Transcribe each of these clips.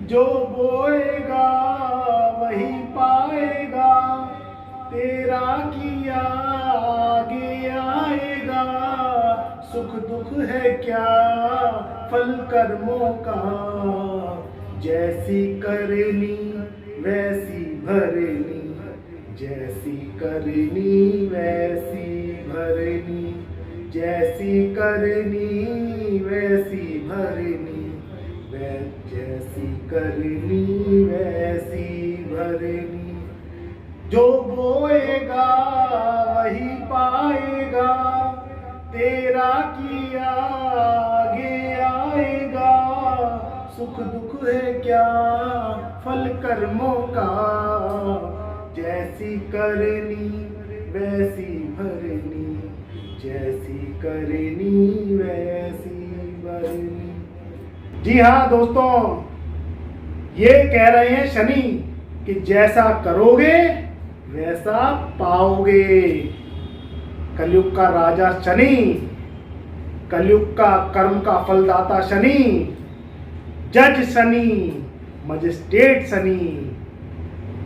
जो बोएगा वही पाएगा, तेरा किया आगे आएगा। सुख दुख है क्या फल कर्मों का, जैसी करनी वैसी भरनी, जैसी करनी वैसी भरनी, जैसी करनी वैसी भरनी, जैसी करनी वैसी भरनी। जो बोएगा वही पाएगा, तेरा किया आगे आएगा। सुख दुख है क्या फल कर्मों का, जैसी करनी वैसी भरनी, जैसी करनी वैसी भरनी। जी हाँ दोस्तों, ये कह रहे हैं शनि कि जैसा करोगे वैसा पाओगे। कलयुग का राजा शनि, कलयुग का कर्म का फलदाता शनि, जज शनि, मजिस्ट्रेट शनि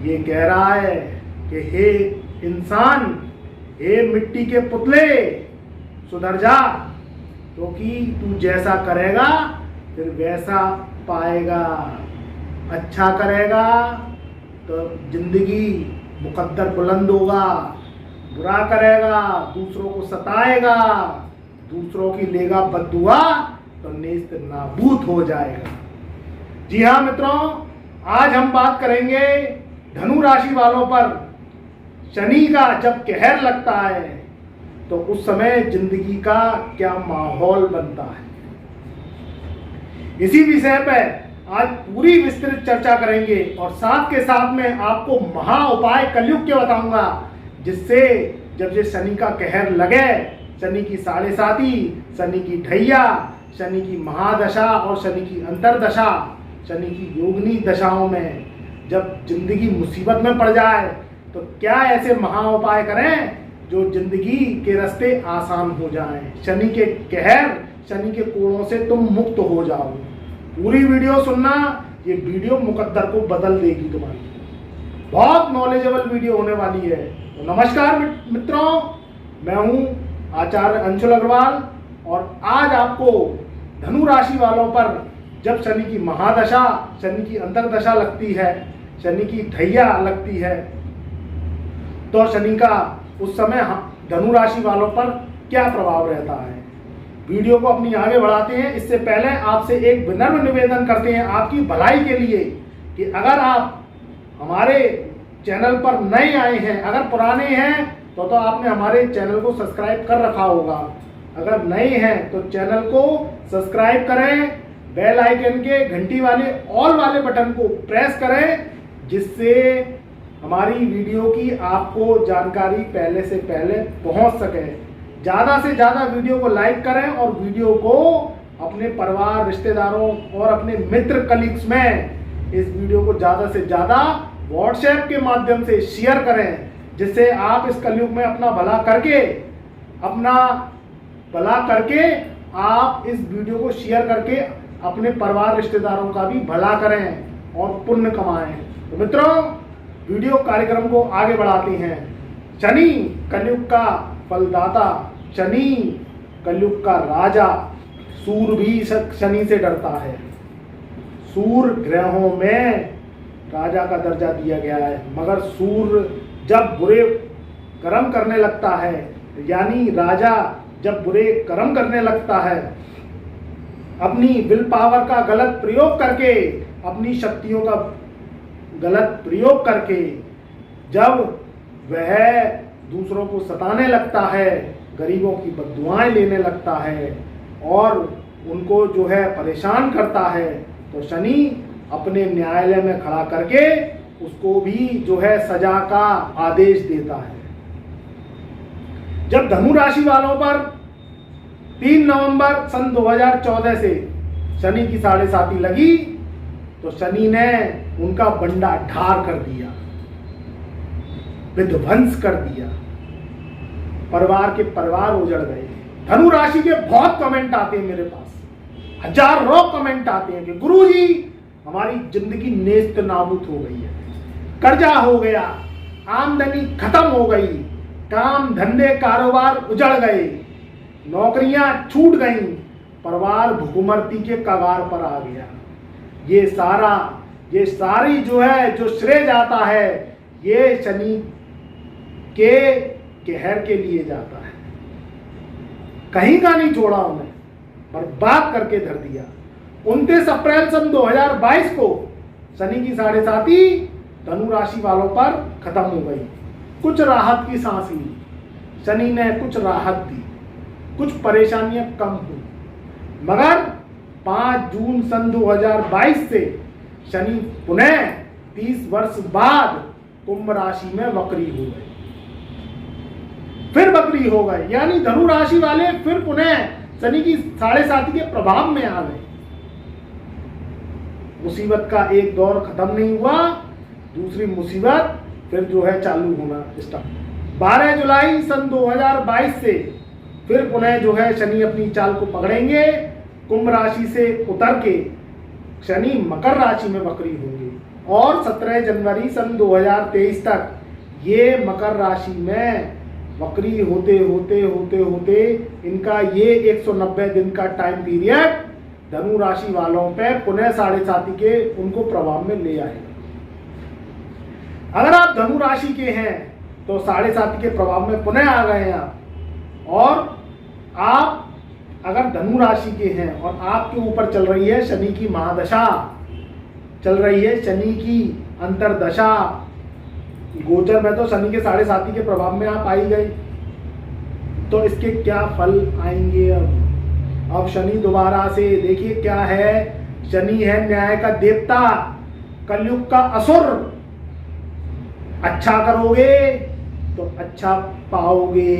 ये कह रहा है कि हे इंसान, हे मिट्टी के पुतले, सुधर जा, क्योंकि तू जैसा करेगा फिर वैसा पाएगा। अच्छा करेगा तो जिंदगी मुकद्दर बुलंद होगा, बुरा करेगा दूसरों को सताएगा, दूसरों की लेगा बद्दुआ तो नेस्त नाबूद हो जाएगा। जी हाँ मित्रों, आज हम बात करेंगे धनु राशि वालों पर शनि का जब कहर लगता है तो उस समय जिंदगी का क्या माहौल बनता है। इसी विषय पर आज पूरी विस्तृत चर्चा करेंगे और साथ के साथ में आपको महा उपाय कलयुग के बताऊंगा, जिससे जब ये शनि का कहर लगे, शनि की साढ़े साती, शनि की ढैया, शनि की महादशा और शनि की अंतरदशा, शनि की योगिनी दशाओं में जब जिंदगी मुसीबत में पड़ जाए तो क्या ऐसे महा उपाय करें जो जिंदगी के रास्ते आसान हो जाएं। शनि के कहर, शनि के कोड़ों से तुम मुक्त हो जाओ। पूरी वीडियो सुनना, ये वीडियो मुकद्दर को बदल देगी तुम्हारी, बहुत नॉलेजेबल वीडियो होने वाली है। तो नमस्कार मित्रों, मैं हूं आचार्य अंशुल अग्रवाल और आज आपको धनु राशि वालों पर जब शनि की महादशा, शनि की अंतरदशा लगती है, शनि की ढैया लगती है, तो शनि का उस समय धनु राशि वालों पर क्या प्रभाव रहता है। वीडियो को अपनी आगे बढ़ाते हैं, इससे पहले आपसे एक विनम्र निवेदन करते हैं आपकी भलाई के लिए कि अगर आप हमारे चैनल पर नए आए हैं, अगर पुराने हैं तो आपने हमारे चैनल को सब्सक्राइब कर रखा होगा। अगर नए हैं तो चैनल को सब्सक्राइब करें, बेल आइकन के घंटी वाले ऑल वाले बटन को प्रेस करें, जिससे हमारी वीडियो की आपको जानकारी पहले से पहले पहुंच सके। ज़्यादा से ज़्यादा वीडियो को लाइक करें और वीडियो को अपने परिवार, रिश्तेदारों और अपने मित्र कलीग्स में इस वीडियो को ज़्यादा से ज़्यादा व्हाट्सएप के माध्यम से शेयर करें, जिससे आप इस कलयुग में अपना भला करके आप इस वीडियो को शेयर करके अपने परिवार रिश्तेदारों का भी भला करें और पुण्य कमाएं। तो मित्रों, वीडियो कार्यक्रम को आगे बढ़ाते हैं। शनि कलयुग का फलदाता, शनि कलयुग का राजा, सूर्य भी शनि से डरता है। सूर्य ग्रहों में राजा का दर्जा दिया गया है, मगर सूर्य जब बुरे कर्म करने लगता है, यानी राजा जब बुरे कर्म करने लगता है, अपनी विल पावर का गलत प्रयोग करके, अपनी शक्तियों का गलत प्रयोग करके जब वह दूसरों को सताने लगता है, गरीबों की बद्दुआएं लेने लगता है और उनको जो है परेशान करता है, तो शनि अपने न्यायालय में खड़ा करके उसको भी जो है सजा का आदेश देता है। जब धनु राशि वालों पर 3 नवंबर सन 2014 से शनि की साढ़े साती लगी तो शनि ने उनका बंडा ढार कर दिया, विध्वंस कर दिया, परिवार के परिवार उजड़ गए। धनु राशि के बहुत कमेंट आते हैं मेरे पास, हजारों कमेंट आते हैं कि गुरुजी हमारी जिंदगी नेस्त नाबूद हो गई है, कर्जा हो गया, आमदनी खत्म हो गई, काम धंधे कारोबार उजड़ गए, नौकरियां छूट गईं, परिवार भूखमरती के कगार पर आ गया। ये सारी जो है जो श्रेय जाता है ये शनि के कहर के लिए जाता है। कहीं का नहीं छोड़ा उन्हें, बर्बाद करके धर दिया। 29 अप्रैल सन 2022 को शनि की 7.5 धनु राशि वालों पर खत्म हो गई। कुछ राहत की सांस ली, शनि ने कुछ राहत दी, कुछ परेशानियां कम हुई, मगर 5 जून सन 2022 से शनि पुनः 30 वर्ष बाद कुंभ राशि में वक्री हो गए, फिर वक्री हो गए, यानी धनु राशि वाले फिर पुनः शनि की 7.5 के प्रभाव में आ गए। मुसीबत का एक दौर खत्म नहीं हुआ, दूसरी मुसीबत फिर जो है चालू होना स्टार्ट। 12 जुलाई सन 2022 से फिर पुनः जो है शनि अपनी चाल को पकड़ेंगे, कुंभ राशि से उतर के शनि मकर राशि में वक्री होंगे और 17 जनवरी सन 2023 तक ये मकर राशि में वक्री होते होते होते होते इनका ये 190 दिन का टाइम पीरियड धनु राशि वालों पे पुनः 7.5 के उनको प्रभाव में ले आएगा। अगर आप धनु राशि के हैं तो 7.5 के प्रभाव में पुनः आ गए हैं आप, और आप अगर धनु राशि के हैं और आपके ऊपर चल रही है शनि की महादशा, चल रही है शनि की अंतरदशा, गोचर में तो शनि के 7.5 के प्रभाव में आप आई गए, तो इसके क्या फल आएंगे। अब शनि दोबारा से देखिए क्या है, शनि है न्याय का देवता, कलयुग का असुर। अच्छा करोगे तो अच्छा पाओगे,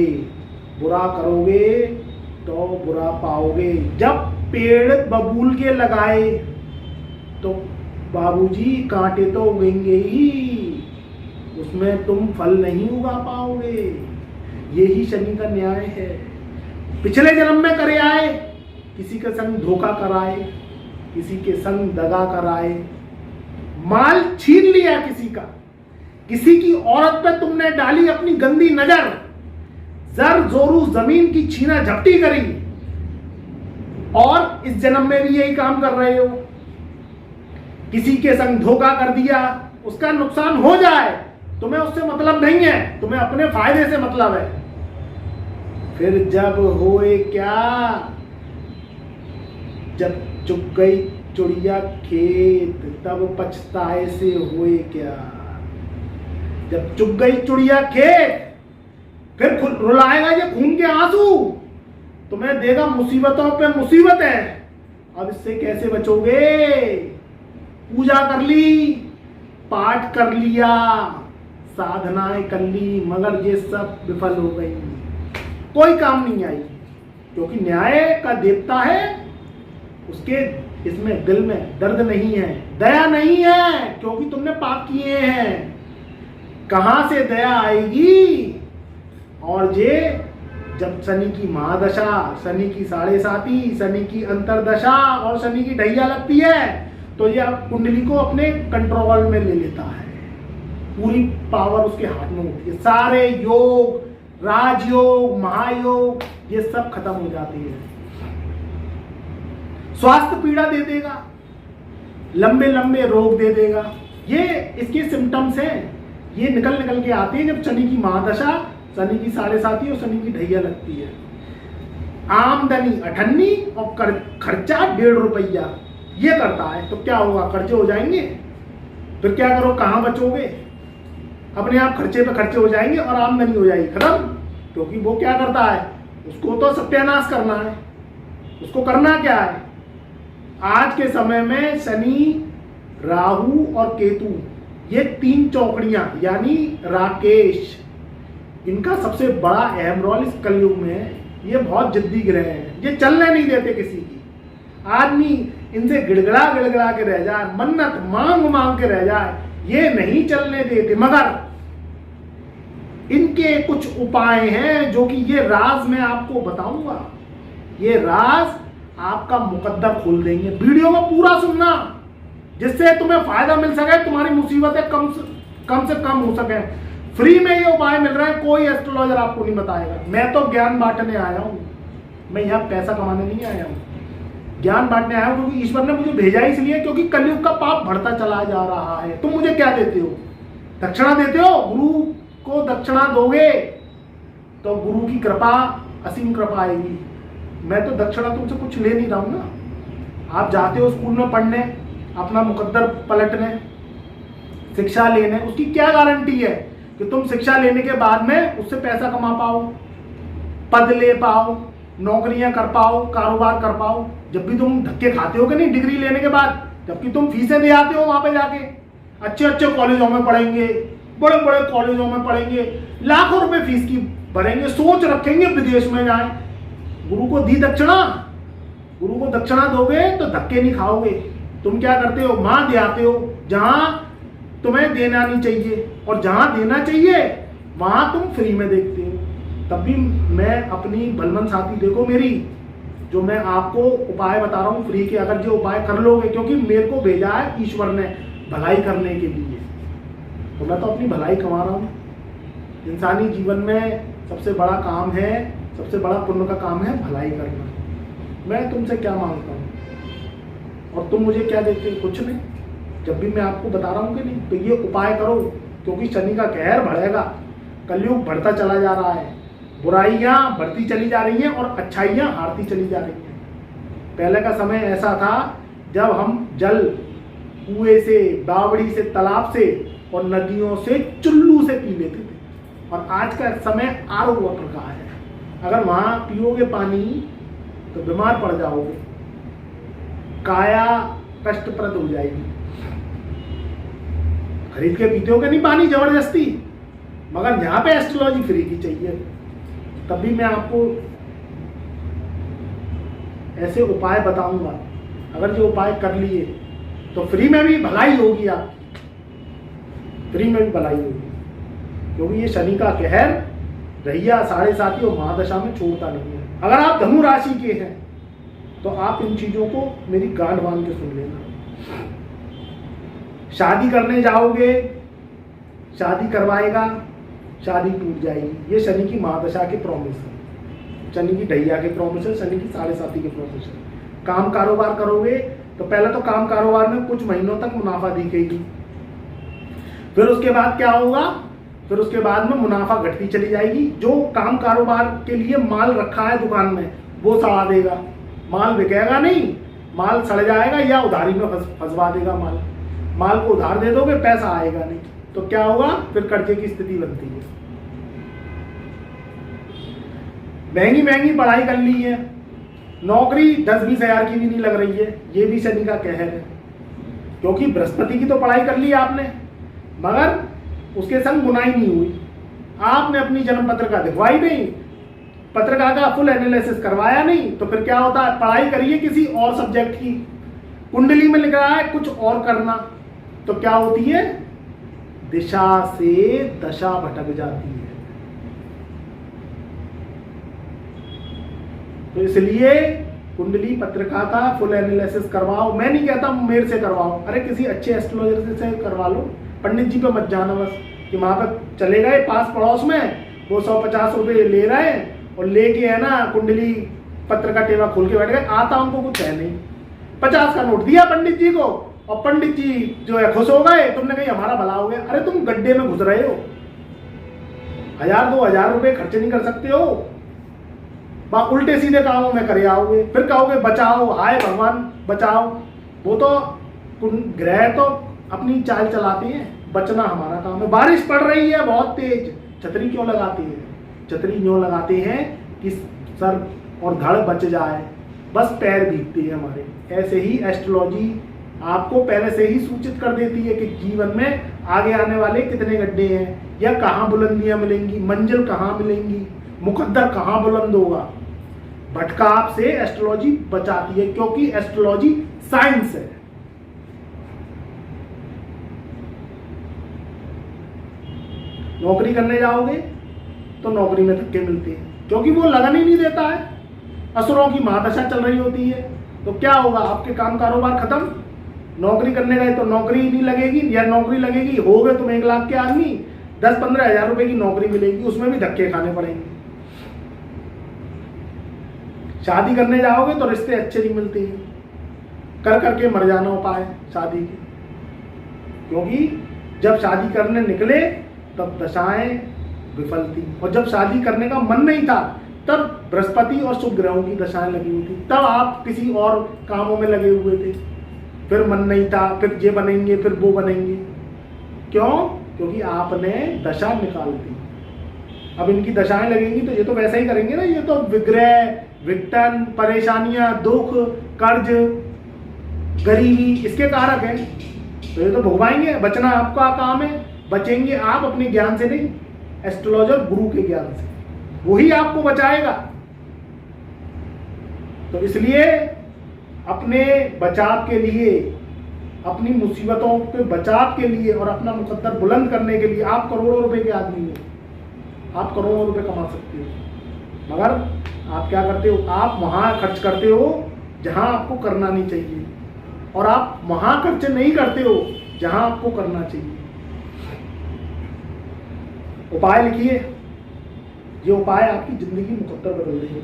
बुरा करोगे तो बुरा पाओगे। जब पेड़ बबूल के लगाए तो बाबूजी कांटे तो उगेंगे ही, उसमें तुम फल नहीं उगा पाओगे। यही शनि का न्याय है। पिछले जन्म में करे आए, किसी के संग धोखा कराए, किसी के संग दगा कराए, माल छीन लिया किसी का, किसी की औरत पे तुमने डाली अपनी गंदी नजर, जर जोरू जमीन की छीना झपटी करी, और इस जन्म में भी यही काम कर रहे हो। किसी के संग धोखा कर दिया, उसका नुकसान हो जाए, तुम्हें उससे मतलब नहीं है, तुम्हें अपने फायदे से मतलब है। फिर जब होए क्या, जब चुग गई चिड़िया खेत, तब पछताए से होए क्या। जब चुग गई चिड़िया खेत, फिर रुलाएगा ये खून के आंसू, तुम्हें देगा मुसीबतों पे मुसीबतें। अब इससे कैसे बचोगे। पूजा कर ली, पाठ कर लिया, साधनाएं कर ली, मगर ये सब विफल हो गई, कोई काम नहीं आई। क्योंकि न्याय का देवता है, उसके इसमें दिल में दर्द नहीं है, दया नहीं है, क्योंकि तुमने पाप किए हैं। कहां से दया आएगी। और ये जब शनि की महादशा, शनि की 7.5, शनि की अंतरदशा और शनि की ढैया लगती है, तो ये कुंडली को अपने कंट्रोल में ले लेता है, पूरी पावर उसके हाथ में होती है। सारे योग, राजयोग, महायोग, ये सब खत्म हो जाती है। स्वास्थ्य पीड़ा दे देगा, लंबे लंबे रोग दे देगा। ये इसके सिम्टम्स हैं, ये निकल के आते हैं जब शनि की महादशा, शनि की 7.5 और शनि की ढैया लगती है। आमदनी अठन्नी और खर्चा 1.5 रुपया ये करता है, तो क्या होगा, कर्जे हो जाएंगे। फिर क्या करो, कहां बचोगे। अपने आप खर्चे पे खर्चे हो जाएंगे और आमदनी हो जाएगी खत्म। क्योंकि वो क्या करता है, उसको तो सत्यानाश करना है। उसको करना क्या है, आज के समय में शनि, राहु और केतु, ये 3 चौकड़ियां, यानी राकेश, इनका सबसे बड़ा अहम रोल इस कलयुग में है। ये बहुत जिद्दी ग्रह हैं, ये चलने नहीं देते किसी की। आदमी इनसे गिड़गड़ा के रह जाए, मन्नत मांग के रह जाए, ये नहीं चलने देते। मगर इनके कुछ उपाय हैं जो कि ये राज मैं आपको बताऊंगा। ये राज आपका मुकद्दर खोल देंगे। वीडियो को पूरा सुनना, जिससे तुम्हें फायदा मिल सके, तुम्हारी मुसीबतें कम से कम हो सके। फ्री में ये उपाय मिल रहा है, कोई एस्ट्रोलॉजर आपको नहीं बताएगा। मैं तो ज्ञान बांटने आया हूँ, मैं यहाँ पैसा कमाने नहीं आया हूँ, ज्ञान बांटने आया हूँ, क्योंकि ईश्वर ने मुझे भेजा इसलिए क्योंकि कलयुग का पाप बढ़ता चला जा रहा है। तुम मुझे क्या देते हो? दक्षिणा देते हो। गुरु को दक्षिणा दोगे तो गुरु की कृपा, असीम कृपा आएगी। मैं तो दक्षिणा तुमसे कुछ ले नहीं रहा हूं ना। आप जाते हो स्कूल में पढ़ने, अपना मुकद्दर पलटने, शिक्षा लेने, उसकी क्या गारंटी है कि तुम शिक्षा लेने के बाद में उससे पैसा कमा पाओ, पद ले पाओ, नौकरियां कर पाओ, कारोबार कर पाओ? जब भी तुम धक्के खाते हो कि नहीं डिग्री लेने के बाद, जबकि तुम फीसें दे आते हो वहां पे जाके, अच्छे अच्छे कॉलेजों में पढ़ेंगे, बड़े बड़े कॉलेजों में पढ़ेंगे, लाखों रुपए फीस की भरेंगे, सोच रखेंगे विदेश में जाए। गुरु को दी दक्षिणा, गुरु को दक्षिणा दोगे तो धक्के नहीं खाओगे। तुम क्या करते हो? मां दे आते हो जहां तुम्हें देना नहीं चाहिए, और जहां देना चाहिए वहां तुम फ्री में देखते हो। तब भी मैं अपनी बलवंत साथी देखो मेरी, जो मैं आपको उपाय बता रहा हूँ फ्री के, अगर जो उपाय कर लोगे, क्योंकि मेरे को भेजा है ईश्वर ने भलाई करने के लिए, तो मैं तो अपनी भलाई कमा रहा हूँ। इंसानी जीवन में सबसे बड़ा काम है, सबसे बड़ा पुण्य का काम है भलाई करना। मैं तुमसे क्या मांगता हूँ और तुम मुझे क्या देते हो? कुछ नहीं। जब भी मैं आपको बता रहा हूँ कि नहीं, तो ये उपाय करो, क्योंकि शनि का कहर बढ़ेगा, कलयुग बढ़ता चला जा रहा है, बुराइयां बढ़ती चली जा रही हैं और अच्छाइयां हारती चली जा रही हैं। पहले का समय ऐसा था जब हम जल कुएं से, बावड़ी से, तालाब से और नदियों से, चुल्लू से पी लेते थे, और आज का समय आरओ वाटर का है। अगर वहां पियोगे पानी तो बीमार पड़ जाओगे, काया कष्टप्रद हो जाएगी। खरीद के पीते हो कि नहीं पानी जबरदस्ती, मगर यहाँ पे एस्ट्रोलॉजी फ्री की चाहिए। तभी मैं आपको ऐसे उपाय बताऊंगा, अगर जो उपाय कर लिए तो फ्री में भी भलाई होगी आपकी, फ्री में भी भलाई होगी, क्योंकि ये शनि का कहर रहिया 7.5 और महादशा में छोड़ता नहीं है। अगर आप धनु राशि के हैं तो आप इन चीजों को मेरी गांठ बांध के सुन लेना। शादी करने जाओगे, शादी करवाएगा, शादी टूट जाएगी। ये शनि की महादशा के प्रॉमिस है, शनि की ढैया के प्रॉमिस है, शनि की 7.5 के प्रॉमिस है। काम कारोबार करोगे तो पहले तो काम कारोबार में कुछ महीनों तक मुनाफा दिखेगी, फिर उसके बाद क्या होगा? फिर उसके बाद में मुनाफा घटती चली जाएगी। जो काम कारोबार के लिए माल रखा है दुकान में वो सड़ा देगा, माल बिकेगा नहीं, माल सड़ जाएगा या उधारी में फंसवा देगा। माल को उधार दे दोगे, पैसा आएगा नहीं, तो क्या होगा? फिर कर्जे की स्थिति बनती है। महंगी महंगी पढ़ाई कर ली है, नौकरी 10-20 हजार की भी नहीं लग रही है, ये भी शनि का कहर है। क्योंकि बृहस्पति की तो पढ़ाई कर ली आपने, मगर उसके संग बुनाई नहीं हुई, आपने अपनी जन्म पत्रिका दिखवाई नहीं, पत्रिका का फुल एनालिसिस करवाया नहीं, तो फिर क्या होता है? पढ़ाई करिए किसी और सब्जेक्ट की, कुंडली में लिख रहा है कुछ और करना, तो क्या होती है? दिशा से दशा भटक जाती है। तो इसलिए कुंडली पत्रिका का फुल एनालिसिस करवाओ। मैं नहीं कहता मेरे से करवाओ, अरे किसी अच्छे एस्ट्रोलॉजर से करवा लो, पंडित जी पे मत जाना बस कि वहां पर चले गए पास पड़ोस में, वो 150 रुपये ले रहे हैं और लेके है ना कुंडली पत्र का टेवा खोल के बैठ गए। आता उनको कुछ है नहीं, 50 का नोट दिया पंडित जी को और पंडित जी जो है खुश हो गए, तुमने कही हमारा भला हो गया। अरे तुम गड्ढे में घुस रहे हो, 1000-2000 रुपये खर्च नहीं कर सकते हो, उल्टे सीधे कामों में करे आओगे, फिर कहोगे बचाओ, हाय भगवान बचाओ। वो तो ग्रह तो अपनी चाल चलाते हैं, बचना हमारा काम है। बारिश पड़ रही है बहुत तेज, छतरी क्यों लगाते हैं? छतरी क्यों लगाते हैं कि सर और धड़ बच जाए, बस पैर भीगते हैं हमारे। ऐसे ही एस्ट्रोलॉजी आपको पहले से ही सूचित कर देती है कि जीवन में आगे आने वाले कितने गड्ढे हैं, या कहाँ बुलंदियां मिलेंगी, मंजिल कहाँ मिलेंगी, मुकद्दर कहाँ बुलंद होगा। भटकाव से एस्ट्रोलॉजी बचाती है, क्योंकि एस्ट्रोलॉजी साइंस है। नौकरी करने जाओगे तो नौकरी में धक्के मिलते हैं, क्योंकि वो लगन ही नहीं देता है, असुरों की महादशा चल रही होती है। तो क्या होगा? आपके काम कारोबार खत्म, नौकरी करने गए तो नौकरी नहीं लगेगी, या नौकरी लगेगी, हो गए तुम 1 लाख के आदमी, 10-15 हज़ार रुपए की नौकरी मिलेगी, उसमें भी धक्के खाने पड़ेंगे। शादी करने जाओगे तो रिश्ते अच्छे नहीं मिलते हैं, कर करके मर जाना उपाय शादी के, क्योंकि जब शादी करने निकले तब दशाएं विफल थी, और जब शादी करने का मन नहीं था तब बृहस्पति और शुभ ग्रहों की दशाएं लगी हुई थी, तब आप किसी और कामों में लगे हुए थे, फिर मन नहीं था, फिर ये बनेंगे, फिर वो बनेंगे। क्यों? क्योंकि आपने दशा निकाल दी। अब इनकी दशाएं लगेंगी तो ये तो वैसा ही करेंगे ना, ये तो विग्रह, विघटन, परेशानियां, दुख, कर्ज, गरीबी, इसके कारक हैं, तो ये तो भुगवाएंगे। बचना आपका काम है, बचेंगे आप अपने ज्ञान से नहीं, एस्ट्रोलॉजर गुरु के ज्ञान से, वही आपको बचाएगा। तो इसलिए अपने बचाव के लिए, अपनी मुसीबतों के बचाव के लिए और अपना मुकद्दर बुलंद करने के लिए, आप करोड़ों रुपए के आदमी हो, आप करोड़ों रुपए कमा सकते हो, मगर आप क्या करते हो? आप वहां खर्च करते हो जहां आपको करना नहीं चाहिए, और आप वहां खर्च नहीं करते हो जहां आपको करना चाहिए। उपाय लिखिए, ये उपाय आपकी जिंदगी मुकद्दर बदल देंगे।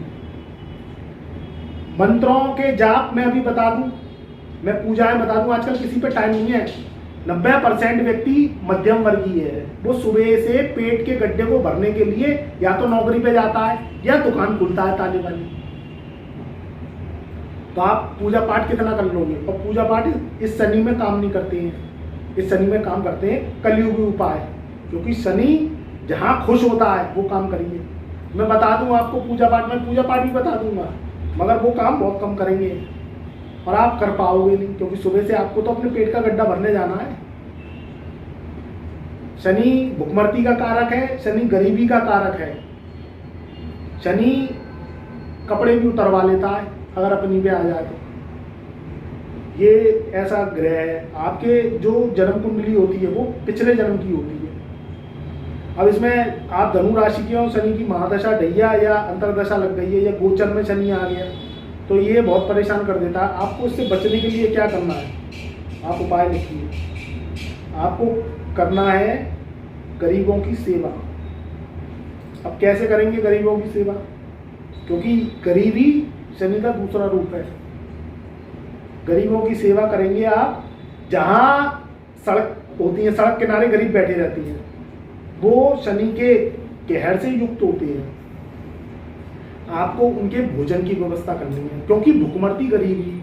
मंत्रों के जाप मैं अभी बता दूं, मैं पूजाएं बता दूं, आजकल किसी पे टाइम नहीं है। 90% व्यक्ति मध्यम वर्गीय है, वो सुबह से पेट के गड्ढे को भरने के लिए या तो नौकरी पे जाता है या दुकान खुलता है ताले वाली। तो आप पूजा पाठ कितना कर लोगे? और पूजा पाठ इस शनि में काम नहीं करते हैं, इस शनि में काम करते हैं कलयुगी उपाय, क्योंकि शनि जहां खुश होता है वो काम करेंगे। मैं बता दूं आपको पूजा पाठ, मैं पूजा पाठ भी बता दूंगा, मगर वो काम बहुत कम करेंगे और आप कर पाओगे नहीं, क्योंकि सुबह से आपको तो अपने पेट का गड्ढा भरने जाना है। शनि भुखमर्ती का कारक है, शनि गरीबी का कारक है, शनि कपड़े भी उतरवा लेता है अगर अपनी पे आ जाए तो। ये ऐसा ग्रह है, आपके जो जन्म कुंडली होती है वो पिछले जन्म की होती है। अब इसमें आप धनु राशि के हो, शनि की महादशा ढैया या अंतरदशा लग गई है या गोचर में शनि आ गया, तो ये बहुत परेशान कर देता है। आपको इससे बचने के लिए क्या करना है? आप उपाय लिखिए। आपको करना है गरीबों की सेवा। अब कैसे करेंगे गरीबों की सेवा? क्योंकि गरीबी शनि का दूसरा रूप है। गरीबों की सेवा करेंगे आप, जहां सड़क होती है, सड़क किनारे गरीब बैठे रहती हैं, वो शनि के कहर से युक्त होते हैं। आपको उनके भोजन की व्यवस्था करनी है, क्योंकि भुखमर्ती गरीबी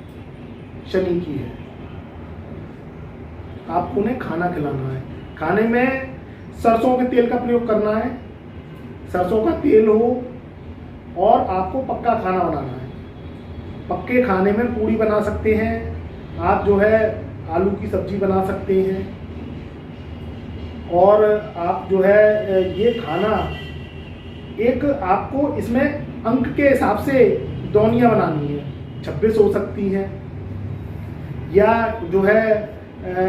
शनि की है। आपको उन्हें खाना खिलाना है। खाने में सरसों के तेल का प्रयोग करना है, सरसों का तेल हो, और आपको पक्का खाना बनाना है। पक्के खाने में पूड़ी बना सकते हैं आप, जो है आलू की सब्जी बना सकते हैं, और आप जो है ये खाना एक आपको इसमें अंक के हिसाब से दौनियाँ बनानी है। 26 हो सकती हैं, या जो है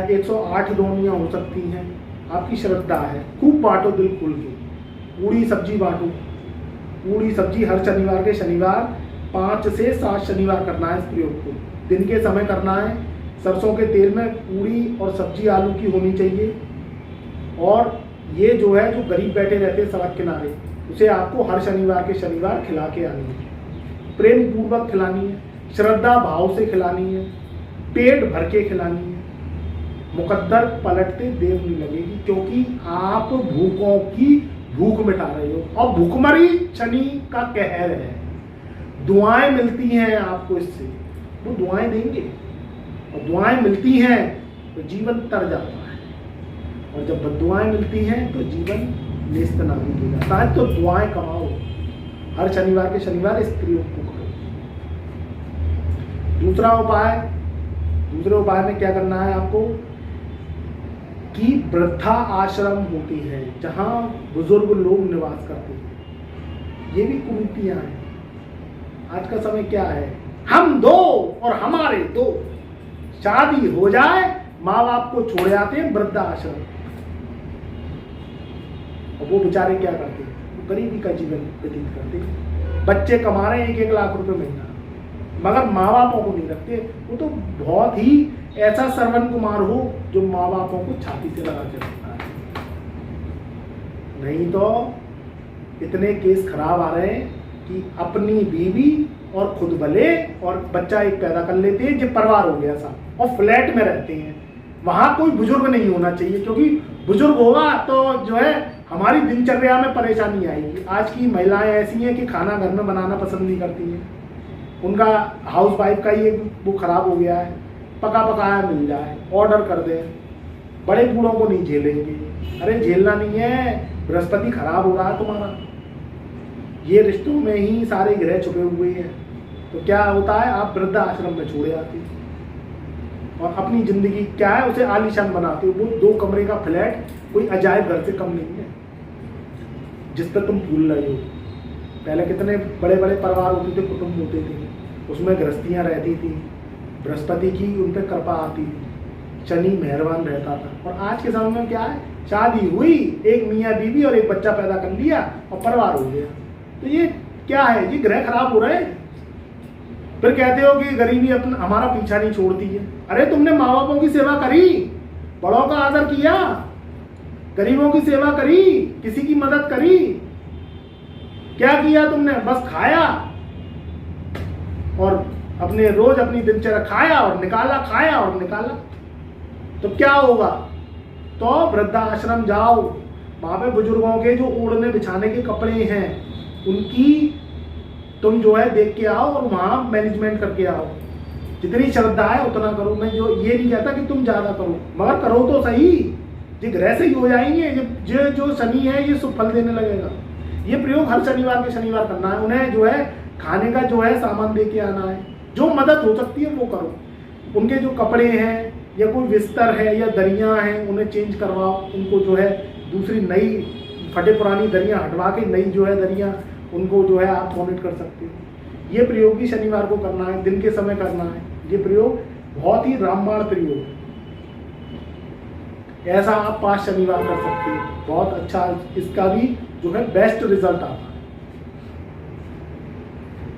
108 दौनियाँ हो सकती हैं, आपकी श्रद्धा है। खूब बांटो दिल खुल के, पूरी सब्जी बांटो। पूरी सब्जी हर शनिवार के शनिवार 5 से 7 शनिवार करना है इस प्रयोग को। दिन के समय करना है। सरसों के तेल में पूरी और सब्जी आलू की होनी चाहिए। और ये जो है जो गरीब बैठे रहते हैं सड़क किनारे, उसे आपको हर शनिवार के शनिवार खिला के आनी है। प्रेम पूर्वक खिलानी है, श्रद्धा भाव से खिलानी है, पेट भर के खिलानी है। मुकद्दर पलटते देर नहीं लगेगी, क्योंकि आप भूखों की भूख मिटा रहे हो, और भूखमरी शनि का कहर है। दुआएं मिलती हैं आपको इससे, वो दुआएं देंगे, और दुआएं मिलती हैं तो जीवन तर जाता है, और जब बद्दुआएं मिलती हैं तो जीवन नेस्त नाबूद हो जाता है। तो दुआएं कमाओ, हर शनिवार के शनिवार इस प्रयोग को करो। दूसरे उपाय में क्या करना है आपको कि वृद्धा आश्रम होती है जहां बुजुर्ग लोग निवास करते हैं, ये भी कुरीतियां हैं। आज का समय क्या है, हम दो और हमारे दो, शादी हो जाए माँ बाप को छोड़ जाते हैं वृद्धा आश्रम, और वो बेचारे क्या करते हैं, वो गरीबी का जीवन व्यतीत करते हैं। बच्चे कमा रहे हैं 1-1 लाख रुपए महीना, मगर माँ बापों को नहीं रखते। वो तो बहुत ही ऐसा श्रवण कुमार हो जो माँ बापों को छाती से लगा के रखता है। नहीं तो इतने केस खराब आ रहे हैं कि अपनी बीवी और खुद भले और बच्चा एक पैदा कर लेते हैं, जो परिवार हो गया सा, और फ्लैट में रहते हैं। वहां कोई बुजुर्ग नहीं होना चाहिए, क्योंकि बुजुर्ग होगा तो जो है हमारी दिनचर्या में परेशानी आएगी। आज की महिलाएं ऐसी हैं कि खाना घर में बनाना पसंद नहीं करती हैं, उनका हाउस वाइफ का ये वो खराब हो गया है, पका पकाया मिल जाए, ऑर्डर कर दें। बड़े बूढ़ों को नहीं झेलेंगे। अरे झेलना नहीं है, बृहस्पति खराब हो रहा है तुम्हारा। ये रिश्तों में ही सारे ग्रह छुपे हुए हैं। तो क्या होता है, आप वृद्ध आश्रम में छोड़े आते हैं और अपनी जिंदगी क्या है उसे आलीशान बनाते हो। वो 2 कमरे का फ्लैट कोई अजायब घर से कम नहीं है जिस पर तुम भूल रहे हो। पहले कितने बड़े बड़े परिवार होते थे, कुटुंब होते थे, उसमें गृहस्थियाँ रहती थी, बृहस्पति की उन पर कृपा आती थी, शनि मेहरबान रहता था। और आज के समय में क्या है, शादी हुई, एक मियाँ बीवी और एक बच्चा पैदा कर लिया और परिवार हो गया। तो ये क्या है, ये ग्रह खराब हो रहे हैं। फिर कहते हो कि गरीबी अपना हमारा पीछा नहीं छोड़ती है। अरे तुमने माँ बापों की सेवा करी, बड़ों का आदर किया, गरीबों की सेवा करी, किसी की मदद करी, क्या किया तुमने? बस खाया और अपने रोज अपनी दिनचर्या, खाया और निकाला, खाया और निकाला। तो क्या होगा? तो वृद्धाश्रम जाओ, वहां पे बुजुर्गों के जो ओढ़ने बिछाने के कपड़े हैं उनकी तुम जो है देख के आओ और वहां मैनेजमेंट करके आओ। जितनी श्रद्धा है उतना करो। मैं जो ये नहीं कहता कि तुम ज्यादा करो, मगर करो तो सही। ये ग्रह से ही हो जाएंगे। जो शनि है ये सुफल देने लगेगा। ये प्रयोग हर शनिवार के शनिवार करना है। उन्हें जो है खाने का जो है सामान दे के आना है। जो मदद हो सकती है वो करो। उनके जो कपड़े हैं या कोई बिस्तर है या दरियाँ हैं उन्हें चेंज करवाओ। उनको जो है दूसरी नई फटे पुरानी दरियाँ हटवा के नई जो है दरियाँ उनको जो है आप डोनेट कर सकते हो। ये प्रयोग भी शनिवार को करना है, दिन के समय करना है। ये प्रयोग बहुत ही रामबाण प्रयोग है। ऐसा आप 5 शनिवार कर सकते हो, बहुत अच्छा इसका भी जो है बेस्ट रिजल्ट आता है।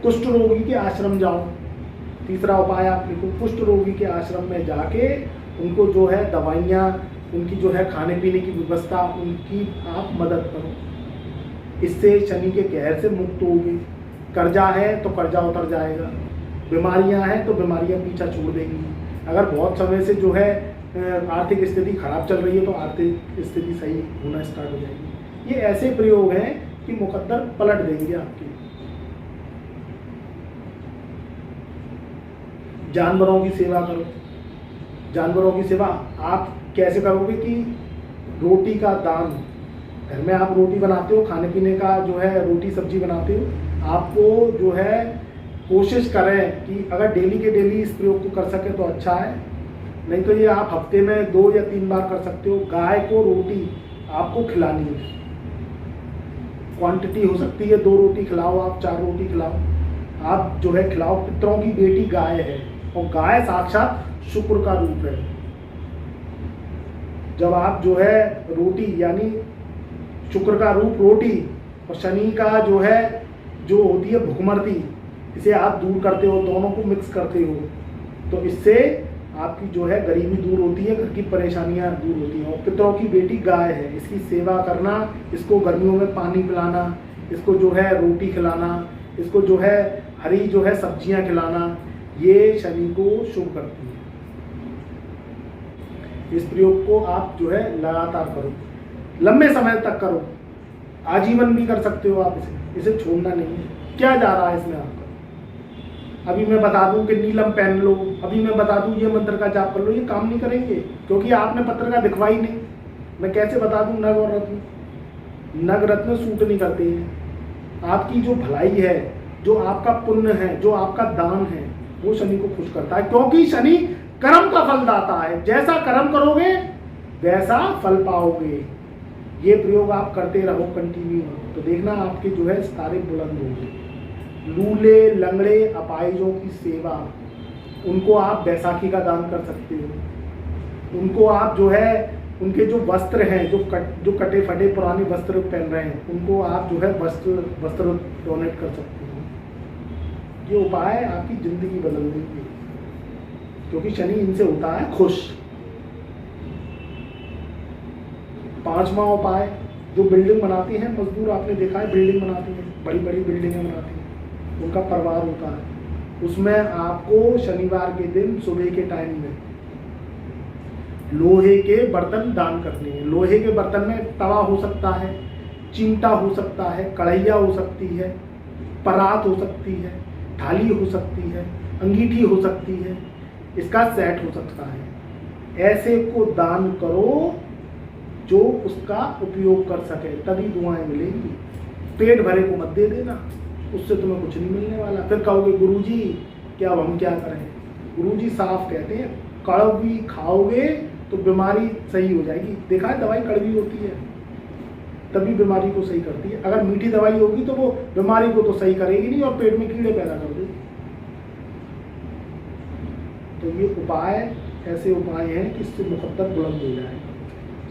कुष्ठ रोगी के आश्रम जाओ। तीसरा उपाय आप लिखो, कुष्ठ रोगी के आश्रम में जाके उनको जो है दवाइयाँ, उनकी जो है खाने पीने की व्यवस्था, उनकी आप मदद करो। इससे शनि के कहर से मुक्त होगे। कर्जा है तो कर्जा उतर जाएगा, बीमारियां हैं तो बीमारियां पीछा छोड़ देंगी। अगर बहुत समय से जो है आर्थिक स्थिति खराब चल रही है तो आर्थिक स्थिति सही होना स्टार्ट हो जाएगी। ये ऐसे प्रयोग हैं कि मुकद्दर पलट देंगे आपके। जानवरों की सेवा करो। जानवरों की सेवा आप कैसे करोगे कि रोटी का दान, घर में आप रोटी बनाते हो, खाने पीने का जो है रोटी सब्जी बनाते हो, आपको जो है कोशिश करें कि अगर डेली के डेली इस प्रयोग को कर सके तो अच्छा है। नहीं तो ये आप हफ्ते में 2 या 3 बार कर सकते हो। गाय को रोटी आपको खिलानी है। क्वांटिटी हो सकती है 2 रोटी खिलाओ, आप 4 रोटी खिलाओ, आप जो है खिलाओ। पितरों की बेटी गाय है और गाय साक्षात शुक्र का रूप है। जब आप जो है रोटी यानी शुक्र का रूप रोटी और शनि का जो है जो होती है भुखमर्ती, इसे आप दूर करते हो, दोनों को मिक्स करते हो, तो इससे आपकी जो है गरीबी दूर होती है, घर की परेशानियां दूर होती हैं। और पितरों की बेटी गाय है, इसकी सेवा करना, इसको गर्मियों में पानी पिलाना, इसको जो है रोटी खिलाना, इसको जो है हरी जो है सब्जियां खिलाना, ये शनि को शुभ करती है। इस प्रयोग को आप जो है लगातार करो, लंबे समय तक करो, आजीवन भी कर सकते हो आप इसे छोड़ना नहीं है। क्या जा रहा है इसमें आपका? अभी मैं बता दूं कि नीलम पहन लो, अभी मैं बता दूं ये मंत्र का जाप कर लो, ये काम नहीं करेंगे क्योंकि आपने पत्र का दिखवा ही नहीं। मैं कैसे बता दूं नग और रत्न? नग रत्न सूट नहीं करते हैं। आपकी जो भलाई है, जो आपका पुण्य है, जो आपका दान है, वो शनि को खुश करता है, क्योंकि शनि कर्म का फल दाता है। जैसा कर्म करोगे वैसा फल पाओगे। ये प्रयोग आप करते रहो कंटिन्यू, तो देखना आपके जो है सितारे बुलंद होंगे। लूले लंगड़े अपाहिजों की सेवा, उनको आप बैसाखी का दान कर सकते हो। उनको आप जो है उनके जो वस्त्र हैं, जो कटे फटे पुराने वस्त्र पहन रहे हैं, उनको आप जो है वस्त्र डोनेट कर सकते हो। ये उपाय आपकी जिंदगी बदल देंगे। क्योंकि शनि इनसे होता है खुश। 5वां उपाय, जो बिल्डिंग बनाते हैं मजदूर, आपने देखा है बिल्डिंग बनाते हैं, बड़ी बड़ी बिल्डिंगें बनाते हैं, उनका परिवार होता है, उसमें आपको शनिवार के दिन सुबह के टाइम में लोहे के बर्तन दान करने हैं। लोहे के बर्तन में तवा हो सकता है, चिमटा हो सकता है, कढ़ैया हो सकती है, परात हो सकती है, थाली हो सकती है, अंगीठी हो सकती है, इसका सेट हो सकता है। ऐसे को दान करो जो उसका उपयोग कर सके, तभी दुआएं मिलेंगी। पेट भरे को मत दे देना, उससे तुम्हें कुछ नहीं मिलने वाला। फिर कहोगे गुरुजी क्या अब हम क्या करें? गुरुजी साफ कहते हैं कड़वी खाओगे तो बीमारी सही हो जाएगी। देखा है दवाई कड़वी होती है तभी बीमारी को सही करती है, अगर मीठी दवाई होगी तो वो बीमारी को तो सही करेगी नहीं और पेट में कीड़े पैदा कर देगी। तो ये उपाय ऐसे उपाय हैं कि इससे मुकद्दर बुलंद हो जाए।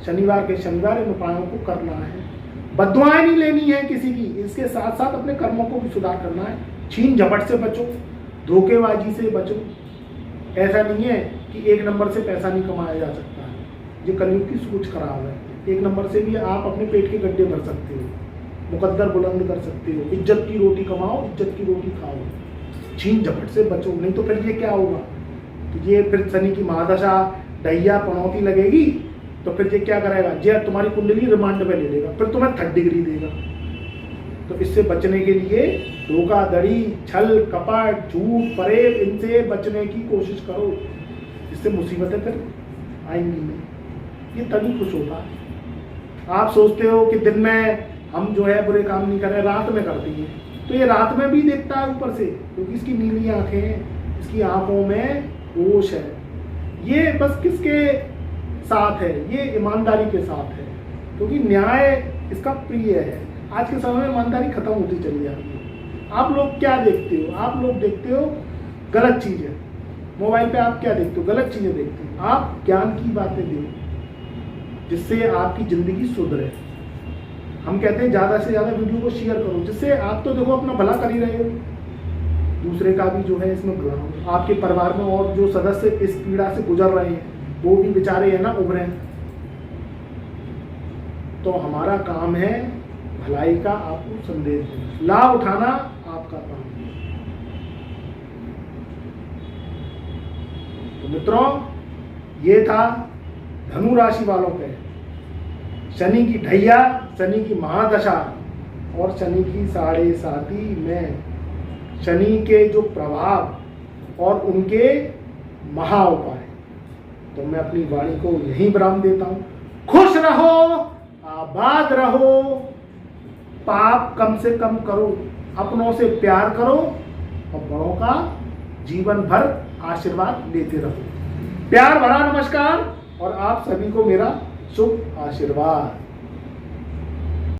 शनिवार के शनिवार इन उपायों को करना है। बद्दुआएं नहीं लेनी है किसी की, इसके साथ साथ अपने कर्मों को भी सुधार करना है। छीन झपट से बचो, धोखेबाजी से बचो। ऐसा नहीं है कि 1 नंबर से पैसा नहीं कमाया जा सकता है, ये कलयुग की सोच खराब है। 1 नंबर से भी आप अपने पेट के गड्ढे भर सकते हो, मुकद्दर बुलंद कर सकते हो। इज्जत की रोटी कमाओ, इज्जत की रोटी खाओ, छीन झपट से बचो। नहीं तो फिर ये क्या होगा, तो ये फिर शनि की महादशा ढैया पनौती लगेगी, तो फिर ये क्या करेगा, ये तुम्हारी कुंडली रिमांड में ले लेगा, फिर तुम्हें 3rd डिग्री देगा। तो इससे बचने के लिए धोखाधड़ी, छल कपट, झूठ फरेब, इनसे बचने की कोशिश करो। इससे मुसीबतें फिर आएंगी नहीं, ये तभी खुश होता है। आप सोचते हो कि दिन में हम जो है बुरे काम नहीं कर रहे, रात में करती है, तो ये रात में भी देखता है ऊपर से, क्योंकि इसकी नीली आंखें हैं, इसकी आंखों में होश है। ये बस किसके साथ है, ये ईमानदारी के साथ है, क्योंकि न्याय इसका प्रिय है। आज के समय में ईमानदारी खत्म होती चली जा रही है। आप लोग क्या देखते हो, आप लोग देखते हो गलत चीज़ें। मोबाइल पे आप क्या देखते हो, गलत चीज़ें देखते हो। आप ज्ञान की बातें देखो जिससे आपकी ज़िंदगी सुधरे। हम कहते हैं ज़्यादा से ज़्यादा वीडियो को शेयर करो, जिससे आप तो देखो अपना भला कर ही रहे हो, दूसरे का भी जो है इसमें भला हो। आपके परिवार में और जो सदस्य इस पीड़ा से गुजर रहे हैं वो भी बेचारे हैं ना, उभरे। तो हमारा काम है भलाई का आपको संदेश देना, लाभ उठाना आपका काम है। तो मित्रों, ये था धनु राशि वालों पे शनि की ढैया, शनि की महादशा और शनि की 7.5 में शनि के जो प्रभाव और उनके महा उपाय। तो मैं अपनी वाणी को यहीं विराम देता हूं। खुश रहो, आबाद रहो, पाप कम से कम करो, अपनों से प्यार करो और बड़ों का जीवन भर आशीर्वाद लेते रहो। प्यार भरा नमस्कार और आप सभी को मेरा शुभ आशीर्वाद।